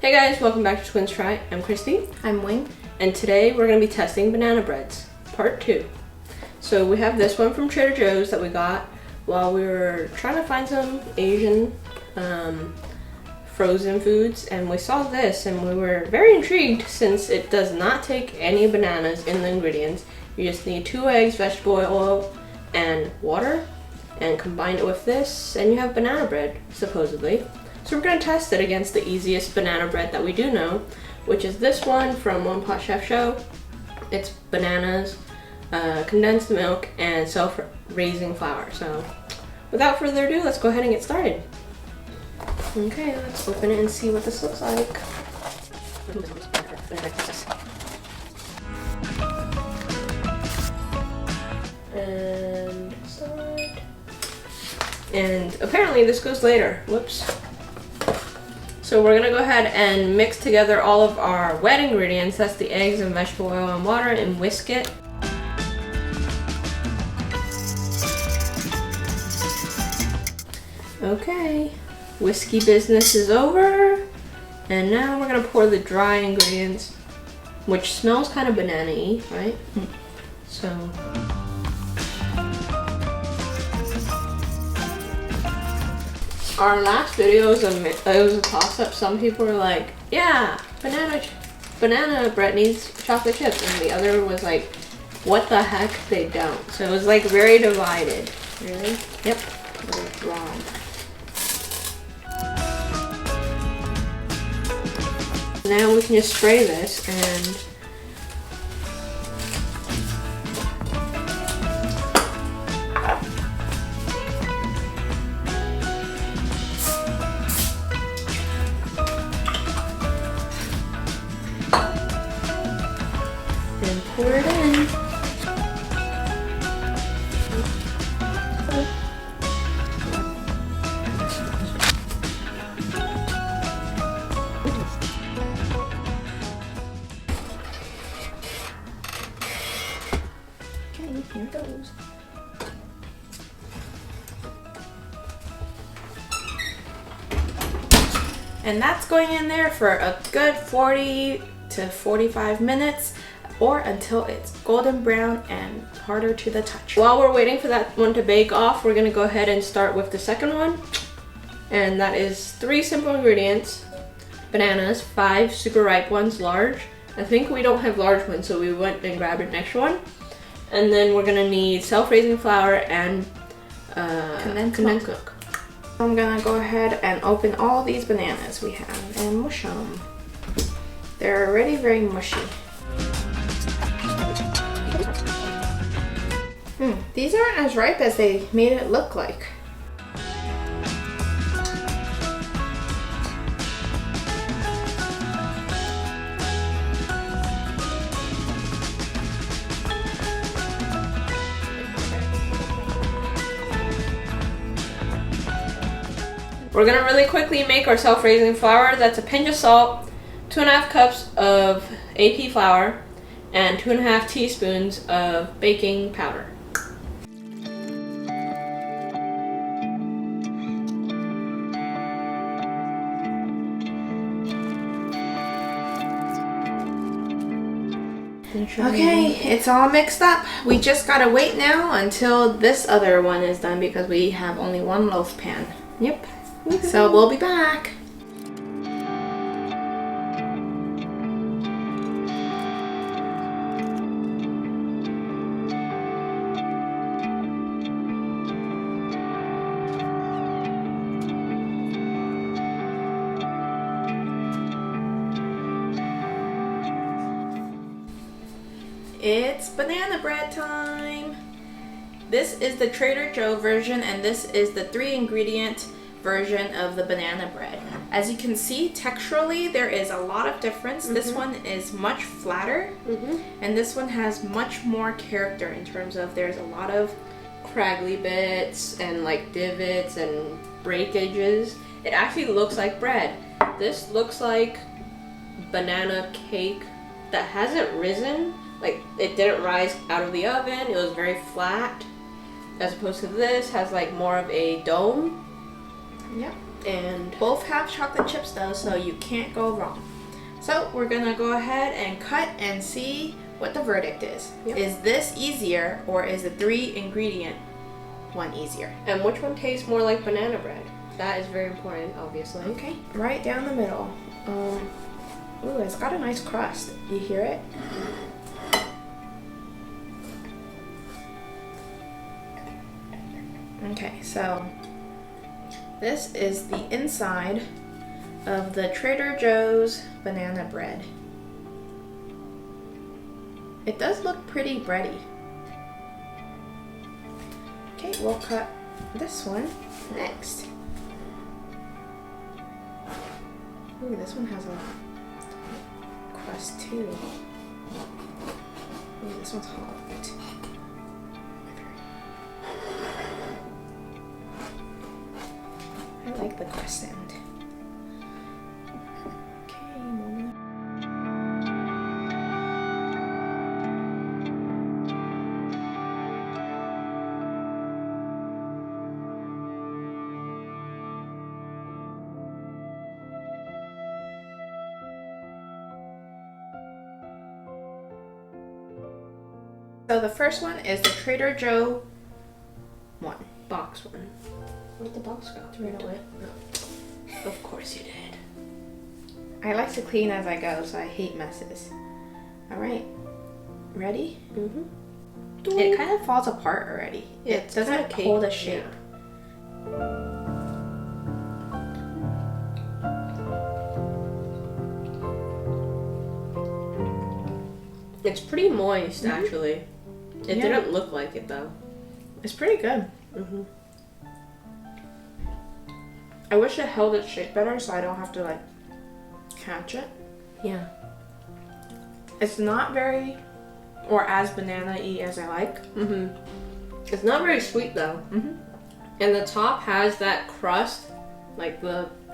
Hey guys, welcome back to Twins Try. I'm Christy. I'm Wing. And today we're going to be testing banana breads, part 2. So we have this one from Trader Joe's that we got while we were trying to find some Asian frozen foods, and we saw this and we were very intrigued since it does not take any bananas in the ingredients. You just need 2 eggs, vegetable oil, and water, and combine it with this and you have banana bread, supposedly. So we're going to test it against the easiest banana bread that we do know, which is this one from One Pot Chef Show. It's bananas, condensed milk, and self-raising flour. So without further ado, let's go ahead and get started. Okay, let's open it and see what this looks like. And start. And apparently this goes later. Whoops. So we're gonna go ahead and mix together all of our wet ingredients. That's the eggs and vegetable oil and water, and whisk it. Okay, whiskey business is over. And now we're gonna pour the dry ingredients, which smells kind of banana-y, right? So. Our last video was a toss-up. Some people were like, yeah, banana bread needs chocolate chips. And the other was like, what the heck, they don't. So it was like very divided. Really? Yep. It was wrong. Now we can just spray this and pour it in. Okay, here it goes. And that's going in there for a good 40 to 45 minutes. Or until it's golden brown and harder to the touch. While we're waiting for that one to bake off, we're gonna go ahead and start with the second one. And that is 3 simple ingredients. Bananas, 5 super ripe ones, large. I think we don't have large ones, so we went and grabbed an extra one. And then we're gonna need self-raising flour and condensed milk. I'm gonna go ahead and open all these bananas we have and mush them. They're already very mushy. These aren't as ripe as they made it look like. We're gonna really quickly make our self-raising flour. That's a pinch of salt, 2.5 cups of AP flour, and 2.5 teaspoons of baking powder. Okay, it's all mixed up. We just gotta wait now until this other one is done because we have only 1 loaf pan. Yep. So we'll be back. It's banana bread time! This is the Trader Joe version and this is the 3-ingredient version of the banana bread. As you can see, texturally there is a lot of difference. This one is much flatter and this one has much more character in terms of there's a lot of Craggly bits and like divots and breakages. It actually looks like bread. This looks like banana cake that hasn't risen. Like, it didn't rise out of the oven. It was very flat. As opposed to this, has like more of a dome. Yeah. And both have chocolate chips though, so you can't go wrong. So we're gonna go ahead and cut and see what the verdict is. Yep. Is this easier, or is the 3-ingredient one easier? And which one tastes more like banana bread? That is very important, obviously. Okay, right down the middle. Ooh, it's got a nice crust. You hear it? Okay, so this is the inside of the Trader Joe's banana bread. It does look pretty bready. Okay, we'll cut this one next. Ooh, this one has a crust too. Ooh, this one's hot. I like the crust sound. Okay, moment. So the first one is the Trader Joe one. Box one. Where'd the box go? Threw it away. No. Of course you did. I like to clean as I go, so I hate messes. All right, ready? Mm-hmm. It kind of falls apart already. Yeah, It doesn't kinda hold a cake, shape. It's pretty moist, actually. It Yeah. didn't look like it, though. It's pretty good. Mm-hmm. I wish it held its shape better, so I don't have to like catch it. Yeah. It's not very, or as banana-y as I like. Mm-hmm. It's not very sweet, though. Mm-hmm. And the top has that crust, like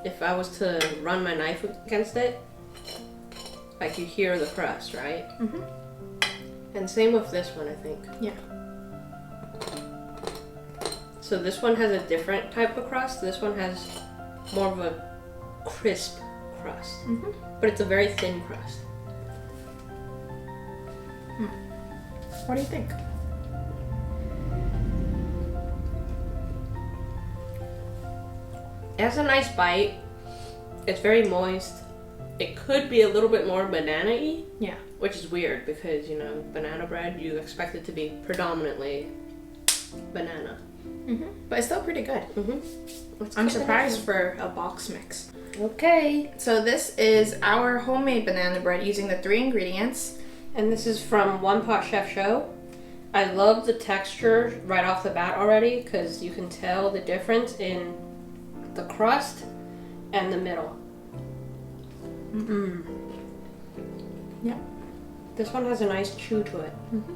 if I was to run my knife against it, like you hear the crust, right? Mm-hmm. And same with this one, I think. Yeah. So this one has a different type of crust. This one has more of a crisp crust. Mm-hmm. But it's a very thin crust. What do you think? It has a nice bite. It's very moist. It could be a little bit more banana-y. Yeah. Which is weird because, you know, banana bread, you expect it to be predominantly banana. Mm-hmm. But it's still pretty good. Mm-hmm. I'm surprised for a box mix. Okay. So this is our homemade banana bread using the 3 ingredients. And this is from One Pot Chef Show. I love the texture right off the bat already because you can tell the difference in the crust and the middle. Mm-mm. Yeah. This one has a nice chew to it. Mm-hmm.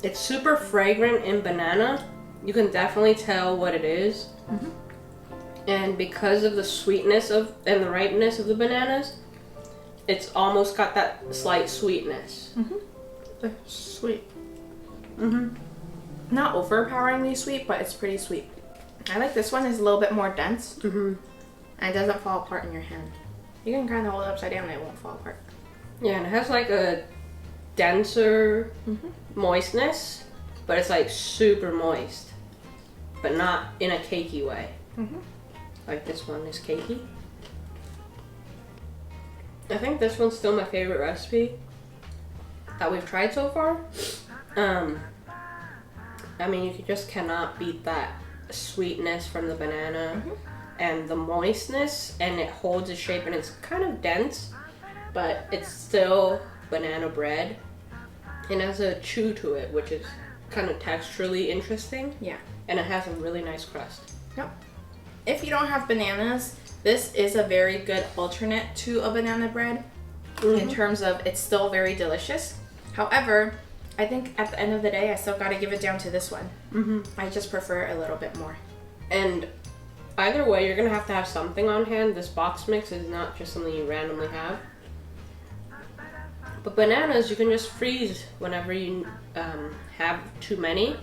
It's super fragrant in banana. You can definitely tell what it is. Mm-hmm. And because of the sweetness and the ripeness of the bananas, it's almost got that slight sweetness. Mm-hmm. Sweet. Mm-hmm. Not overpoweringly sweet, but it's pretty sweet. I like this one. It's a little bit more dense. Mm-hmm. And it doesn't fall apart in your hand. You can kind of hold it upside down and it won't fall apart. Yeah, and it has like a denser Mm-hmm. moistness, but it's like super moist, but not in a cakey way. Mm-hmm. Like this one is cakey. I think this one's still my favorite recipe that we've tried so far. I mean, you just cannot beat that sweetness from the banana and the moistness, and it holds its shape, and it's kind of dense, but it's still banana bread. And it has a chew to it, which is kind of texturally interesting. Yeah. And it has a really nice crust. Yep. If you don't have bananas, this is a very good alternate to a banana bread in terms of it's still very delicious. However, I think at the end of the day, I still got to give it down to this one. Mm-hmm. I just prefer it a little bit more. And either way, you're going to have something on hand. This box mix is not just something you randomly have. But bananas, you can just freeze whenever you have too many,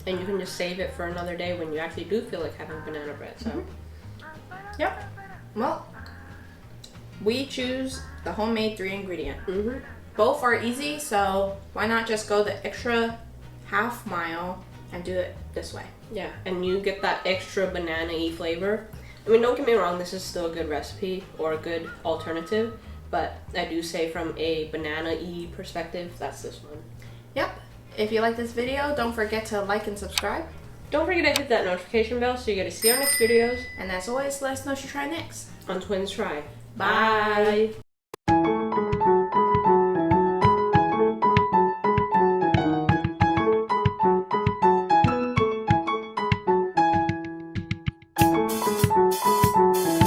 and you can just save it for another day when you actually do feel like having banana bread. So, Yep. Well, we choose the homemade 3-ingredient. Both are easy, so why not just go the extra half mile and do it this way? yeah, and you get that extra banana-y flavor. I mean, don't get me wrong, this is still a good recipe or a good alternative, but I do say from a banana-y perspective, that's this one. Yep. If you like this video, don't forget to like and subscribe. Don't forget to hit that notification bell so you get to see our next videos. And as always, let us know what you try next. On Twins Try. Bye.